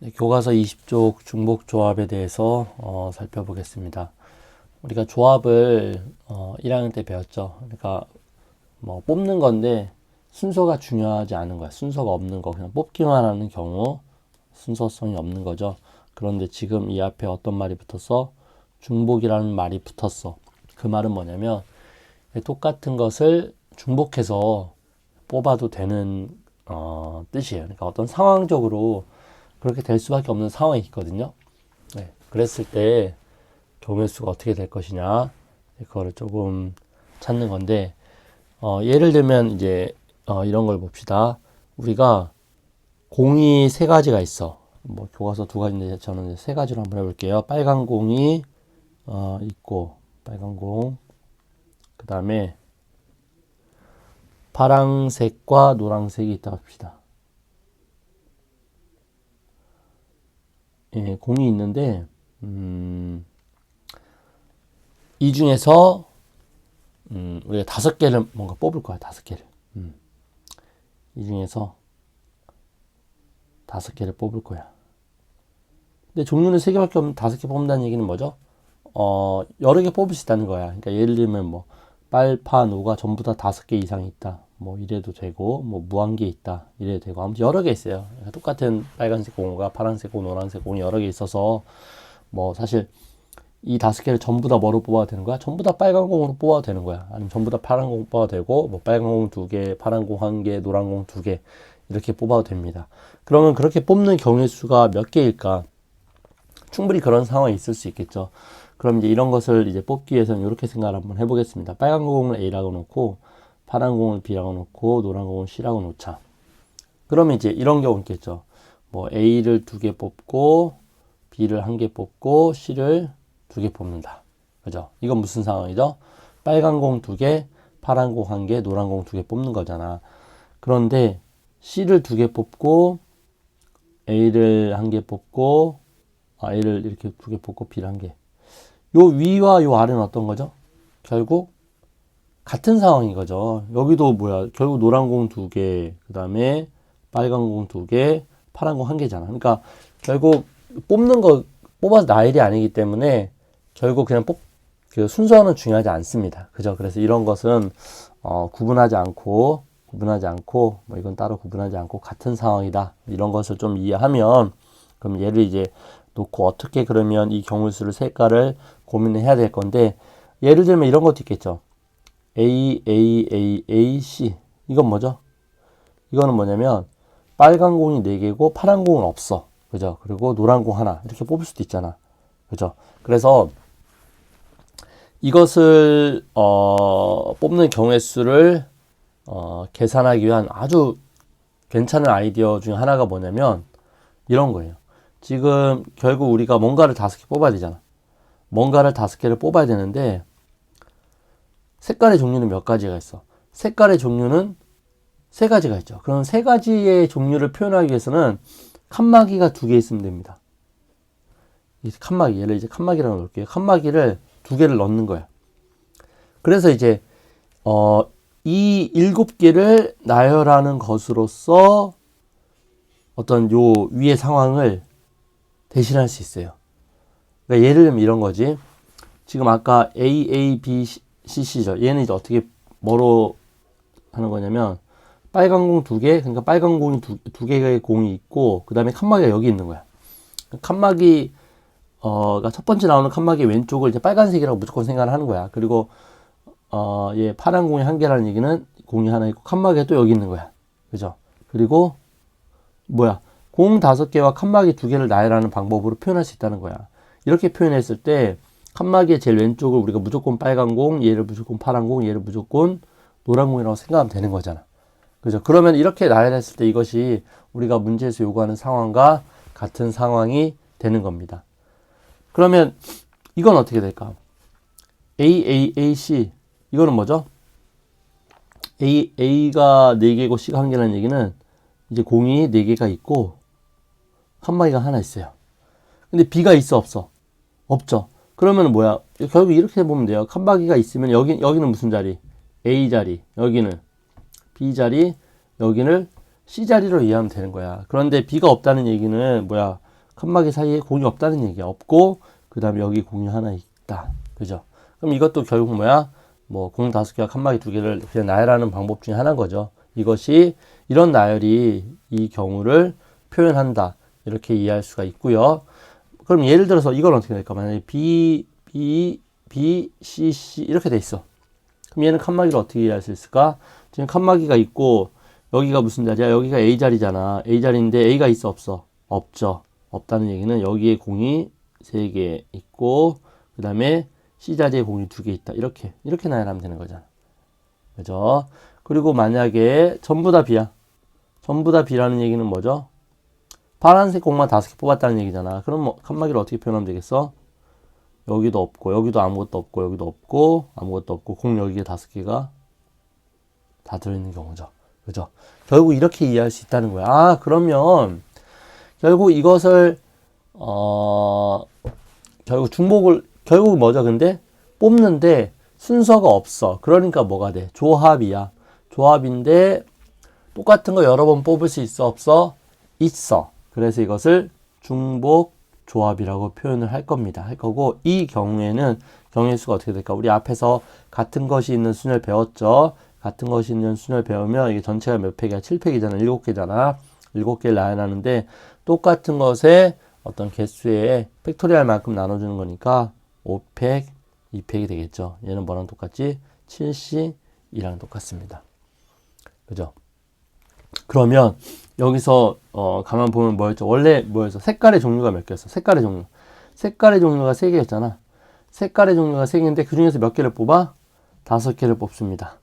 네, 교과서 20쪽 중복 조합에 대해서 살펴보겠습니다. 우리가 조합을 1학년 때 배웠죠. 그러니까 뭐 뽑는 건데 순서가 중요하지 않은 거야. 순서가 없는 거 그냥 뽑기만 하는 경우 순서성이 없는 거죠. 그런데 지금 이 앞에 어떤 말이 붙었어? 중복이라는 말이 붙었어. 그 말은 뭐냐면 똑같은 것을 중복해서 뽑아도 되는 뜻이에요. 그러니까 어떤 상황적으로 그렇게 될 수밖에 없는 상황이 있거든요. 네, 그랬을 때 경우의 수가 어떻게 될 것이냐, 그거를 조금 찾는 건데, 예를 들면 이제 이런 걸 봅시다. 우리가 공이 세 가지가 있어. 뭐 교과서 두 가지인데 저는 세 가지로 한번 해볼게요. 빨간 공이 있고, 빨간 공, 그 다음에 파랑색과 노란색이 있다 합시다. 예, 공이 있는데 이 중에서 우리가 5개를 뭔가 뽑을 거야. 5개를. 이 중에서 5개를 뽑을 거야. 근데 종류는 3개밖에 없는 5개 뽑는다는 얘기는 뭐죠? 여러 개 뽑을 수 있다는 거야. 그러니까 예를 들면 뭐 빨파 노가 전부 다 5개 이상이 있다. 뭐 이래도 되고 뭐 무한개 있다. 이래도 되고 아무튼 여러 개 있어요. 그러니까 똑같은 빨간색 공과 파란색 공, 노란색 공이 여러 개 있어서 뭐 사실 이 5개를 전부 다 뭐로 뽑아도 되는 거야? 전부 다 빨간 공으로 뽑아도 되는 거야. 아니면 전부 다 파란 공 뽑아도 되고 뭐 빨간 공 2개, 파란 공 1개, 노란 공 2개 이렇게 뽑아도 됩니다. 그러면 그렇게 뽑는 경우의 수가 몇 개일까? 충분히 그런 상황이 있을 수 있겠죠. 그럼 이제 이런 것을 이제 뽑기 위해서는 이렇게 생각을 한번 해보겠습니다. 빨간 공을 A라고 놓고 파란 공을 B라고 놓고 노란 공을 C라고 놓자. 그러면 이제 이런 경우 있겠죠. 뭐 A를 2개 뽑고 B를 1개 뽑고 C를 2개 뽑는다. 그죠? 이건 무슨 상황이죠? 빨간 공 2개, 파란 공 1개, 노란 공 2개 뽑는 거잖아. 그런데 C를 2개 뽑고 A를 1개 뽑고 A를 이렇게 2개 뽑고 B를 1개. 요 위와 요 아래는 어떤 거죠? 결국 같은 상황인 거죠. 여기도 뭐야? 결국 노란 공 2개, 그 다음에 빨간 공 2개, 파란 공 1개잖아. 그러니까 결국 뽑는 거 뽑아서 나일이 아니기 때문에 결국 그냥 그 순서는 중요하지 않습니다. 그죠? 그래서 이런 것은 구분하지 않고 뭐 이건 따로 구분하지 않고 같은 상황이다. 이런 것을 좀 이해하면 그럼 얘를 이제 놓고 어떻게 그러면 이 경우수를 색깔을 고민을 해야 될 건데 예를 들면 이런 것도 있겠죠. A, A, A, A, C. 이건 뭐죠? 이거는 뭐냐면 빨간 공이 4개고 파란 공은 없어. 그죠? 그리고 노란 공 하나. 이렇게 뽑을 수도 있잖아. 그죠? 그래서 이것을 뽑는 경우의 수를 계산하기 위한 아주 괜찮은 아이디어 중에 하나가 뭐냐면 이런 거예요. 지금 결국 우리가 뭔가를 5개 뽑아야 되잖아. 뭔가를 5개를 뽑아야 되는데 색깔의 종류는 몇 가지가 있어? 색깔의 종류는 3가지가 있죠. 그럼 3가지의 종류를 표현하기 위해서는 칸막이가 2개 있으면 됩니다. 이 칸막이, 얘를 이제 칸막이라고 넣을게요. 칸막이를 2개를 넣는 거야. 그래서 이제 이 7개를 나열하는 것으로써 어떤 요 위의 상황을 대신할 수 있어요. 그러니까 예를 들면 이런 거지. 지금 아까 A, A, B, C, C죠. 얘는 이제 어떻게 뭐로 하는 거냐면 빨간 공 2개, 그러니까 빨간 공이 두 개의 공이 있고 그 다음에 칸막이가 여기 있는 거야. 칸막이 그러니까 첫 번째 나오는 칸막이 왼쪽을 이제 빨간색이라고 무조건 생각을 하는 거야. 그리고 얘 파란 공이 1개라는 얘기는 공이 하나 있고 칸막이가 또 여기 있는 거야. 그죠? 그리고 뭐야? 공 5개와 칸막이 2개를 나열하는 방법으로 표현할 수 있다는 거야. 이렇게 표현했을 때 칸막이의 제일 왼쪽을 우리가 무조건 빨간 공, 얘를 무조건 파란 공, 얘를 무조건 노란 공이라고 생각하면 되는 거잖아. 그죠? 그러면 이렇게 나열했을 때 이것이 우리가 문제에서 요구하는 상황과 같은 상황이 되는 겁니다. 그러면 이건 어떻게 될까? A, A, A, C. 이거는 뭐죠? A가 4개고 C가 1개라는 얘기는 이제 공이 4개가 있고 칸막이가 하나 있어요. 근데 B가 있어 없어? 없죠. 그러면 뭐야? 결국 이렇게 보면 돼요. 칸막이가 있으면 여기는 무슨 자리? A 자리. 여기는 B 자리. 여기는 C 자리로 이해하면 되는 거야. 그런데 B가 없다는 얘기는 뭐야? 칸막이 사이에 공이 없다는 얘기야. 없고 그 다음에 여기 공이 하나 있다. 그죠? 그럼 이것도 결국 뭐야? 뭐 공 5개와 칸막이 2개를 그냥 나열하는 방법 중에 하나인 거죠. 이것이 이런 나열이 이 경우를 표현한다. 이렇게 이해할 수가 있고요. 그럼 예를 들어서 이건 어떻게 될까? 만약에 B, C, C 이렇게 돼 있어. 그럼 얘는 칸막이를 어떻게 이해할 수 있을까? 지금 칸막이가 있고 여기가 무슨 자리야? 여기가 A 자리잖아. A 자리인데 A가 있어 없어? 없죠. 없다는 얘기는 여기에 공이 3개 있고 그 다음에 C 자리에 공이 2개 있다. 이렇게 나열하면 되는 거잖아. 그죠? 그리고 만약에 전부 다 B야. 전부 다 B라는 얘기는 뭐죠? 파란색 공만 5개 뽑았다는 얘기잖아. 그럼 뭐 칸막이를 어떻게 표현하면 되겠어? 여기도 없고 여기도 아무것도 없고 여기도 없고 아무것도 없고 공 여기에 5개가 다 들어있는 경우죠. 그죠? 결국 이렇게 이해할 수 있다는 거야. 아, 그러면 결국 이것을 결국 뭐죠? 근데 뽑는데 순서가 없어. 그러니까 뭐가 돼? 조합이야. 조합인데 똑같은 거 여러 번 뽑을 수 있어? 없어? 있어. 그래서 이것을 중복 조합이라고 표현을 할 겁니다. 할 거고 이 경우에는 경우의 수가 어떻게 될까? 우리 앞에서 같은 것이 있는 순을 배웠죠. 같은 것이 있는 순을 배우면 이게 전체가 몇 팩이야? 7팩이잖아. 7개잖아. 7개를 나열하는데 똑같은 것에 어떤 개수의 팩토리얼만큼 나눠주는 거니까 5팩, 2팩이 되겠죠. 얘는 뭐랑 똑같지? 7C2랑 똑같습니다. 그죠? 그러면 여기서 가만 보면 뭐였죠? 원래 뭐였어? 색깔의 종류가 몇 개였어? 색깔의 종류가 3개였잖아. 색깔의 종류가 3개인데 그 중에서 몇 개를 뽑아? 5개를 뽑습니다.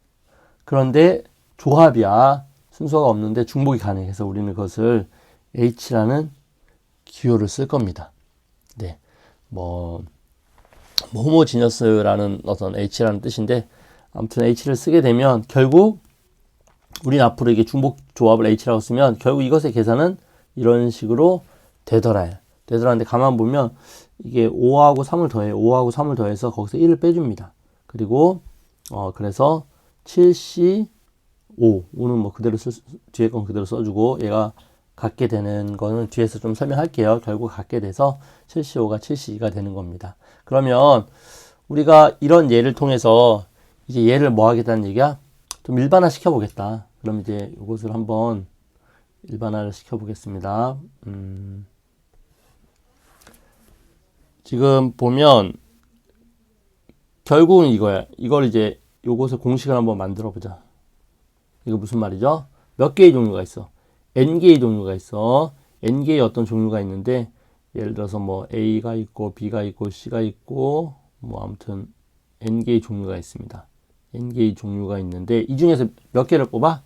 그런데 조합이야. 순서가 없는데 중복이 가능해서 우리는 그것을 H라는 기호를 쓸 겁니다. 네. 호모지너스라는 어떤 H라는 뜻인데 아무튼 H를 쓰게 되면 결국 우린 앞으로 이게 중복 조합을 H라고 쓰면 결국 이것의 계산은 이런 식으로 되더라는데 가만 보면 이게 5하고 3을 더해. 5하고 3을 더해서 거기서 1을 빼줍니다. 그리고 그래서 7C 5는 뭐 그대로 뒤에 건 그대로 써주고 얘가 갖게 되는 거는 뒤에서 좀 설명할게요. 결국 갖게 돼서 7C5가 7C2가 되는 겁니다. 그러면 우리가 이런 예를 통해서 이제 얘를 뭐 하겠다는 얘기야? 좀 일반화 시켜보겠다. 그럼 이제 이것을 한번 일반화를 시켜보겠습니다. 지금 보면 결국은 이거야. 이걸 이제 요것을 공식을 한번 만들어 보자. 이거 무슨 말이죠? 몇 개의 종류가 있어? n개의 종류가 있어. n개의 어떤 종류가 있는데 예를 들어서 뭐 A가 있고 B가 있고 C가 있고 뭐 아무튼 n개의 종류가 있습니다. n개의 종류가 있는데 이 중에서 몇 개를 뽑아?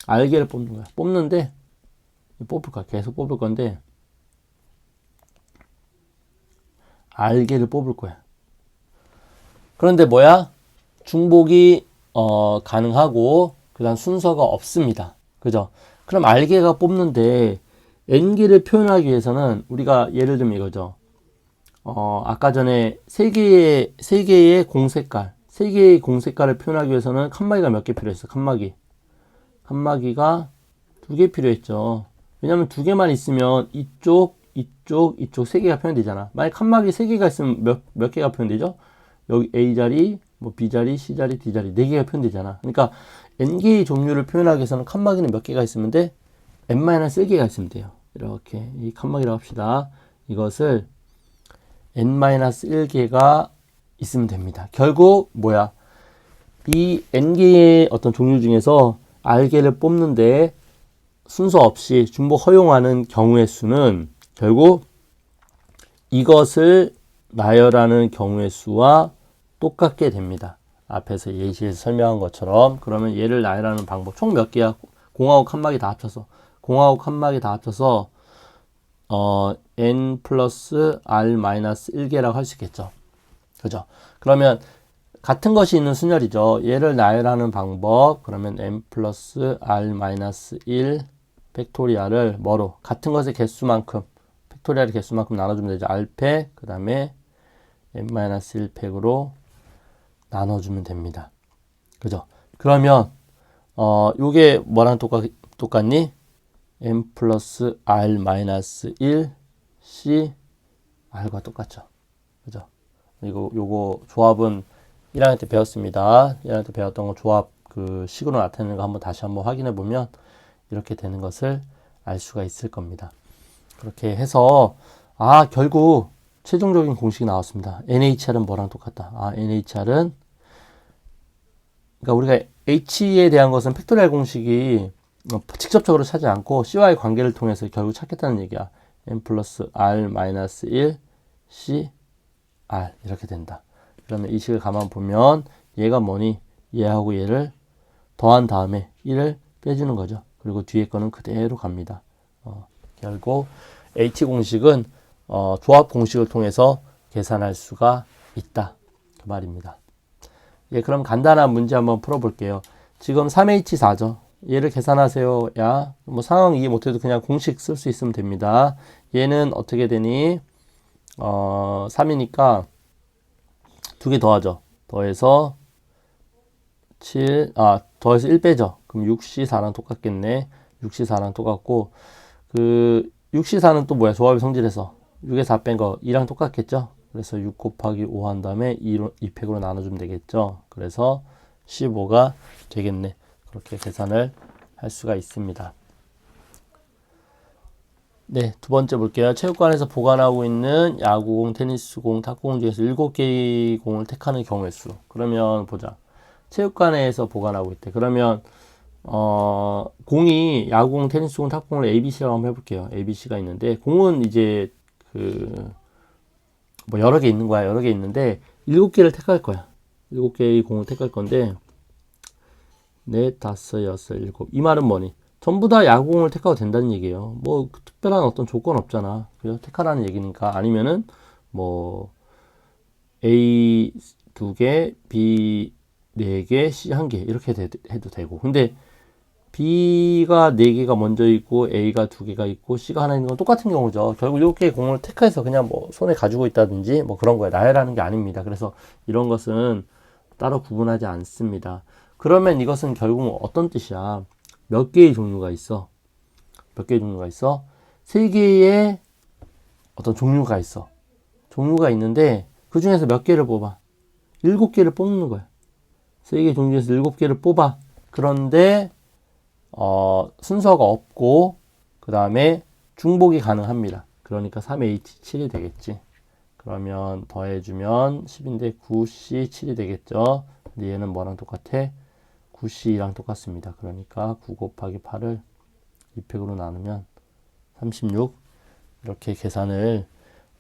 R개를 뽑는 거야. 뽑는데 뽑을 거야. 계속 뽑을 건데 R개를 뽑을 거야. 그런데 뭐야? 중복이 가능하고 그 다음 순서가 없습니다. 그죠? 그럼 R개가 뽑는데 N개를 표현하기 위해서는 우리가 예를 들면 이거죠. 아까 전에 3개의 공색깔 3개의 공색깔을 표현하기 위해서는 칸막이가 몇 개 필요했어? 칸막이가 2개 필요했죠. 왜냐면 2개만 있으면 이쪽 3개가 표현되잖아. 만약 칸막이 3개가 있으면 몇 개가 표현되죠? 여기 A 자리, 뭐 B 자리, C 자리, D 자리 4개가 표현되잖아. 그러니까 n개의 종류를 표현하기 위해서는 칸막이는 몇 개가 있으면 돼? n-1개가 있으면 돼요. 이렇게 이 칸막이라고 합시다. 이것을 n-1개가 있으면 됩니다. 결국 뭐야? 이 n개의 어떤 종류 중에서 r개를 뽑는데 순서 없이 중복 허용하는 경우의 수는 결국 이것을 나열하는 경우의 수와 똑같게 됩니다. 앞에서 예시에서 설명한 것처럼. 그러면 얘를 나열하는 방법 총 몇 개야? 공하고 칸막이 다 합쳐서 n 플러스 r 마이너스 1개라고 할 수 있겠죠. 그죠? 그러면 같은 것이 있는 순열이죠. 얘를 나열하는 방법 그러면 n 플러스 r 마이너스 1 팩토리얼을 뭐로? 같은 것의 개수만큼 팩토리얼의 개수만큼 나눠주면 되죠. r팩 그 다음에 n-1팩으로 나눠주면 됩니다. 그죠? 그러면 요게 뭐랑 똑같니? n 플러스 r 마이너스 1 C R과 똑같죠. 그죠? 이거 요거 조합은 1학년 때 배웠습니다. 1학년 때 배웠던 거 조합 그 식으로 나타내는 거 한번 다시 한번 확인해 보면 이렇게 되는 것을 알 수가 있을 겁니다. 그렇게 해서 결국 최종적인 공식이 나왔습니다. NHR은 뭐랑 똑같다. NHR은 그러니까 우리가 H에 대한 것은 팩토리얼 공식이 직접적으로 찾지 않고 C와의 관계를 통해서 결국 찾겠다는 얘기야. N 플러스 R 마이너스 1 C R 이렇게 된다. 그러면 이 식을 가만 보면 얘가 뭐니? 얘하고 얘를 더한 다음에 1을 빼주는 거죠. 그리고 뒤에 거는 그대로 갑니다. 결국 H 공식은 조합 공식을 통해서 계산할 수가 있다. 그 말입니다. 예, 그럼 간단한 문제 한번 풀어볼게요. 지금 3H4죠. 얘를 계산하세요. 야, 뭐 상황 이해 못해도 그냥 공식 쓸 수 있으면 됩니다. 얘는 어떻게 되니? 3이니까 두 개 더하죠. 더해서 7, 더해서 1 빼죠. 그럼 6C4랑 똑같겠네. 6C4랑 똑같고, 6C4는 또 뭐야? 조합의 성질에서 6에 4 뺀 거 2랑 똑같겠죠? 그래서 6 곱하기 5 한 다음에 2팩으로 나눠주면 되겠죠? 그래서 15가 되겠네. 그렇게 계산을 할 수가 있습니다. 네, 두 번째 볼게요. 체육관에서 보관하고 있는 야구공, 테니스공, 탁구공 중에서 7개의 공을 택하는 경우의 수. 그러면 보자. 체육관에서 보관하고 있대. 그러면 공이 야구공, 테니스공, 탁구공을 ABC라고 한번 해볼게요. ABC가 있는데 공은 이제 뭐 여러 개 있는 거야. 여러 개 있는데 7개를 택할 거야. 7개의 공을 택할 건데 넷, 다섯, 여섯, 일곱. 이 말은 뭐니? 전부 다 야구공을 택하고 된다는 얘기예요. 뭐 특별한 어떤 조건 없잖아. 그래서 택하라는 얘기니까. 아니면은 뭐 A 2개, B 4개, C 1개 이렇게 해도 되고. 근데 B가 4개가 먼저 있고 A가 2개가 있고 C가 하나 있는 건 똑같은 경우죠. 결국 7개의 공을 택해서 그냥 뭐 손에 가지고 있다든지 뭐 그런 거예요. 나열하는 게 아닙니다. 그래서 이런 것은 따로 구분하지 않습니다. 그러면 이것은 결국 어떤 뜻이야? 몇 개의 종류가 있어? 몇 개의 종류가 있어? 3개의 어떤 종류가 있어. 종류가 있는데 그 중에서 몇 개를 뽑아? 7개를 뽑는 거야. 3개의 종류 중에서 7개를 뽑아. 그런데 순서가 없고 그 다음에 중복이 가능합니다. 그러니까 3H7이 되겠지. 그러면 더해주면 10인데 9C7이 되겠죠. 근데 얘는 뭐랑 똑같아? 9C랑 똑같습니다. 그러니까 9 곱하기 8을 2팩으로 나누면 36 이렇게 계산을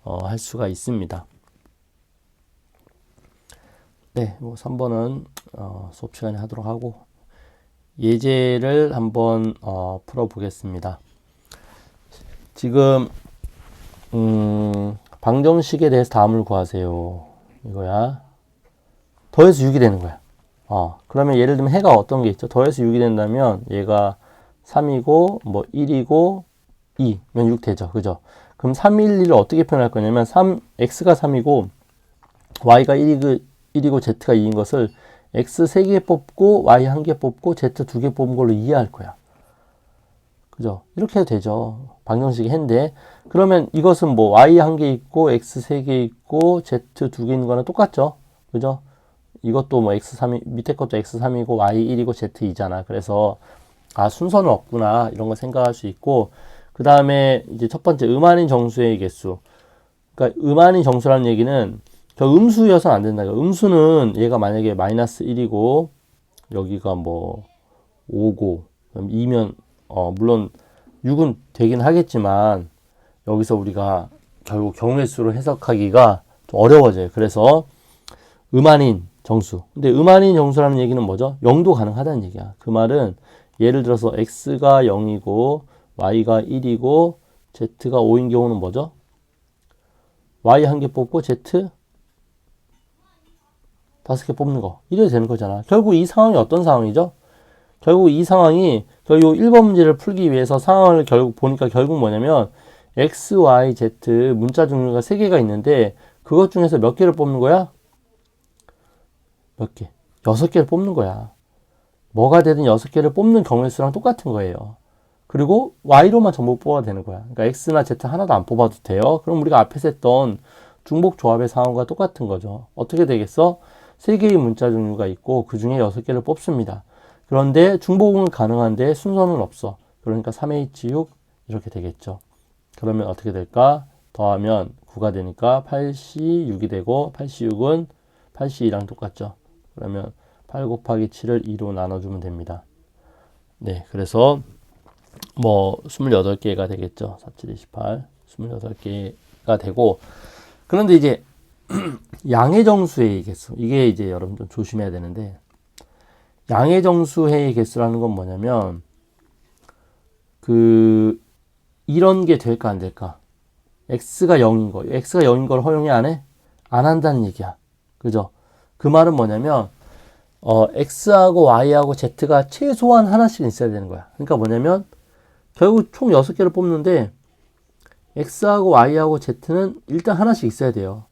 할 수가 있습니다. 네, 뭐 3번은 수업 시간에 하도록 하고 예제를 한번 풀어보겠습니다. 지금 방정식에 대해서 다음을 구하세요. 이거야. 더해서 6이 되는 거야. 그러면 예를 들면 해가 어떤 게 있죠? 더해서 6이 된다면 얘가 3이고 뭐 1이고 2면 6 되죠. 그죠? 그럼 3, 1, 2를 어떻게 표현할 거냐면 x가 3이고 y가 1이고 z가 2인 것을 x 3개 뽑고 y 1개 뽑고 z 2개 뽑은 걸로 이해할 거야. 그죠? 이렇게 해도 되죠. 방정식이 해인데 그러면 이것은 뭐 y 1개 있고 x 3개 있고 z 2개 있는 거랑 똑같죠. 그죠? 이것도 뭐 x3 밑에 것도 x3이고 y 1이고 z 2잖아. 그래서 순서는 없구나 이런 거 생각할 수 있고 그 다음에 이제 첫 번째 음아닌 정수의 개수. 그러니까 음아닌 정수라는 얘기는 저 음수여서는 안 된다. 음수는 얘가 만약에 마이너스 1이고 여기가 뭐 5고 그럼 2면 물론 6은 되긴 하겠지만 여기서 우리가 결국 경우의 수로 해석하기가 좀 어려워져요. 그래서 음아닌 정수. 근데 음아닌 정수라는 얘기는 뭐죠? 0도 가능하다는 얘기야. 그 말은 예를 들어서 x가 0이고 y가 1이고 z가 5인 경우는 뭐죠? y 1개 뽑고 z 5개 뽑는 거. 이래도 되는 거잖아. 결국 이 상황이 어떤 상황이죠? 결국 이 상황이 결국 1번 문제를 풀기 위해서 상황을 결국 보니까 결국 뭐냐면 x, y, z 문자 종류가 3개가 있는데 그것 중에서 몇 개를 뽑는 거야? 몇 개? 6개를 뽑는 거야. 뭐가 되든 6개를 뽑는 경우의 수랑 똑같은 거예요. 그리고 y로만 전부 뽑아도 되는 거야. 그러니까 x나 z 하나도 안 뽑아도 돼요. 그럼 우리가 앞에서 했던 중복 조합의 상황과 똑같은 거죠. 어떻게 되겠어? 3개의 문자 종류가 있고 그 중에 6개를 뽑습니다. 그런데 중복은 가능한데 순서는 없어. 그러니까 3H6 이렇게 되겠죠. 그러면 어떻게 될까? 더하면 9가 되니까 8C6이 되고 8C6은 8C2랑 똑같죠. 그러면 8 곱하기 7을 2로 나눠주면 됩니다. 네, 그래서 뭐 28개가 되겠죠. 4, 7, 28, 28개가 되고, 그런데 이제 양의 정수의 개수, 이게 이제 여러분 좀 조심해야 되는데, 양의 정수의 개수라는 건 뭐냐면 이런 게 될까 안 될까? x가 0인 거, x가 0인 걸 허용해 안 해? 안 한다는 얘기야. 그죠? 그 말은 뭐냐면 x하고 y하고 z가 최소한 하나씩 있어야 되는 거야. 그러니까 뭐냐면 결국 총 6개를 뽑는데 x하고 y하고 z는 일단 하나씩 있어야 돼요.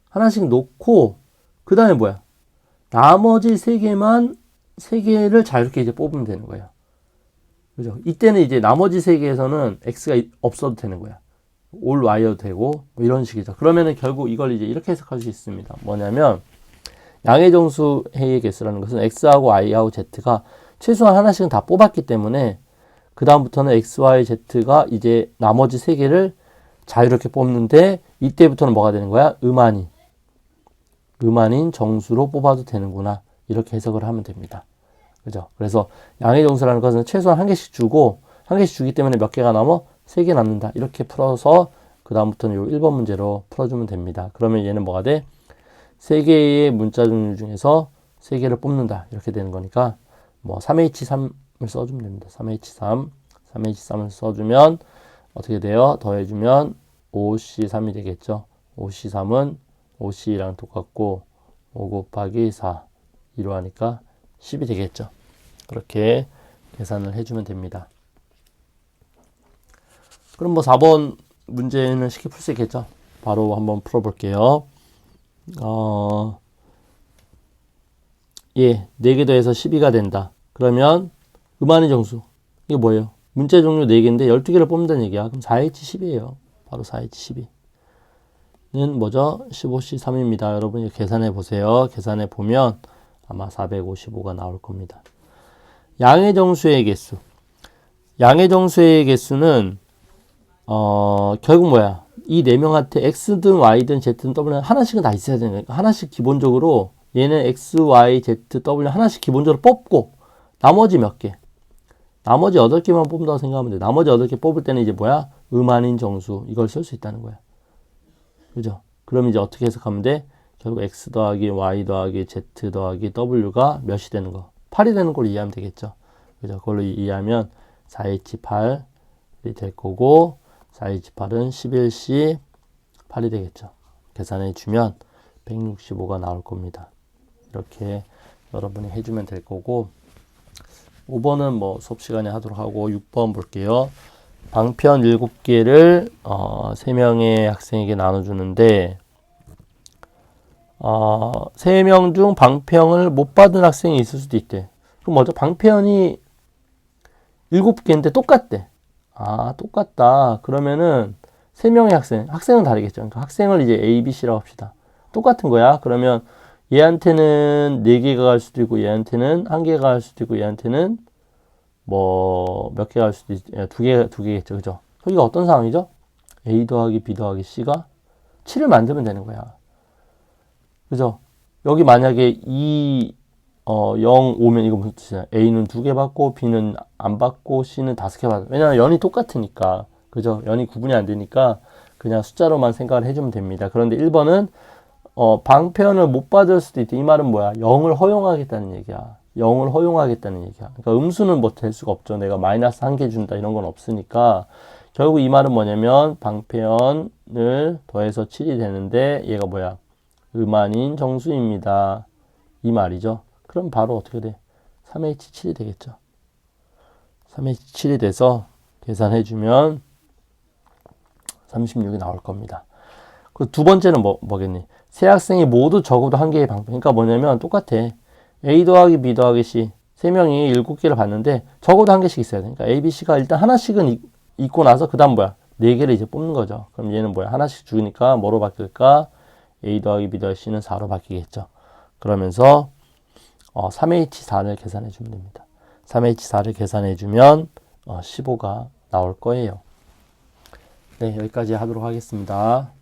하나씩 놓고 그 다음에 뭐야? 나머지 3개를 자유롭게 이제 뽑으면 되는 거예요. 그죠? 이때는 이제 나머지 3개에서는 x가 없어도 되는 거야. 올 y여도 되고 뭐 이런 식이죠. 그러면은 결국 이걸 이제 이렇게 해석할 수 있습니다. 뭐냐면 양의 정수 해의 개수라는 것은 x하고 y하고 z가 최소한 하나씩은 다 뽑았기 때문에 그 다음부터는 x, y, z가 이제 나머지 3개를 자유롭게 뽑는데 이때부터는 뭐가 되는 거야? 음한인 정수로 뽑아도 되는구나. 이렇게 해석을 하면 됩니다. 그죠? 그래서 양의 정수라는 것은 최소한 1개씩 주고 1개씩 주기 때문에 몇 개가 남어? 3개 남는다. 이렇게 풀어서 그 다음부터는 요 1번 문제로 풀어주면 됩니다. 그러면 얘는 뭐가 돼? 3개의 문자 종류 중에서 3개를 뽑는다. 이렇게 되는 거니까 뭐 3H3을 써주면 됩니다. 3H3을 써주면 어떻게 돼요? 더해주면 5C3이 되겠죠. 5C3은 5C랑 똑같고 5 곱하기 4 2로 하니까 10이 되겠죠. 그렇게 계산을 해주면 됩니다. 그럼 뭐 4번 문제는 쉽게 풀 수 있겠죠. 바로 한번 풀어볼게요. 예, 4개 더해서 12가 된다. 그러면 음한의 정수, 이게 뭐예요? 문자 종류 4개인데 12개를 뽑는다는 얘기야. 그럼 4H10이에요. 바로 4H12는 뭐죠? 15C3입니다. 여러분 계산해 보세요. 계산해 보면 아마 455가 나올 겁니다. 양의 정수의 개수. 양의 정수의 개수는 결국 뭐야? 이 4명한테 x든 y든 z든 w는 하나씩은 다 있어야 되는 거니까 하나씩 기본적으로 얘는 x, y, z, w 하나씩 기본적으로 뽑고 나머지 몇 개? 나머지 8개만 뽑는다고 생각하면 돼. 나머지 8개 뽑을 때는 이제 뭐야? 음한인 정수. 이걸 쓸 수 있다는 거야. 그죠? 그럼 이제 어떻게 해석하면 돼? 결국 x 더하기 y 더하기 z 더하기 w가 몇이 되는 거? 8이 되는 걸 이해하면 되겠죠. 그죠? 그걸로 이해하면 4H8이 될 거고 4H8은 11C 8이 되겠죠. 계산해 주면 165가 나올 겁니다. 이렇게 여러분이 해주면 될 거고 5번은 뭐 수업 시간에 하도록 하고 6번 볼게요. 방편 7개를 3명의 학생에게 나눠주는데 3명 중 방편을 못 받은 학생이 있을 수도 있대. 그럼 뭐죠? 방편이 7개인데 똑같대. 똑같다. 그러면은 3명의 학생은 다르겠죠. 그러니까 학생을 이제 A, B, C라고 합시다. 똑같은 거야. 그러면 얘한테는 4개가 갈 수도 있고 얘한테는 1개가 갈 수도 있고 얘한테는 뭐 몇 개가 갈 수도 있 2개겠죠. 그죠? 여기가 어떤 상황이죠? A 더하기 B 더하기 C가 7을 만들면 되는 거야. 그죠? 여기 만약에 0 오면 이거 무슨 뜻이야? A는 2개 받고 B는 안 받고 C는 5개 받아. 왜냐면 연이 똑같으니까. 그죠? 연이 구분이 안 되니까 그냥 숫자로만 생각을 해주면 됩니다. 그런데 1번은 방편을 못 받을 수도 있다. 이 말은 뭐야? 0을 허용하겠다는 얘기야. 0을 허용하겠다는 얘기야. 그러니까 음수는 뭐 될 수가 없죠. 내가 마이너스 1개 준다 이런 건 없으니까 결국 이 말은 뭐냐면 방편을 더해서 7이 되는데 얘가 뭐야? 음한인 정수입니다. 이 말이죠. 그럼 바로 어떻게 돼? 3H7이 되겠죠. 3H7이 돼서 계산해주면 36이 나올 겁니다. 그 두 번째는 뭐겠니? 세 학생이 모두 적어도 한 개의 방편. 그러니까 뭐냐면 똑같아. A 더하기 B 더하기 C. 세 명이 7개를 봤는데 적어도 한 개씩 있어야 돼. 그러니까 A, B, C가 일단 하나씩은 있고 나서 그 다음 뭐야? 4개를 이제 뽑는 거죠. 그럼 얘는 뭐야? 하나씩 주니까 뭐로 바뀔까? A 더하기 B 더하기 C는 4로 바뀌겠죠. 그러면서 3H4를 계산해 주면 됩니다. 3H4를 계산해 주면 15가 나올 거예요. 네, 여기까지 하도록 하겠습니다.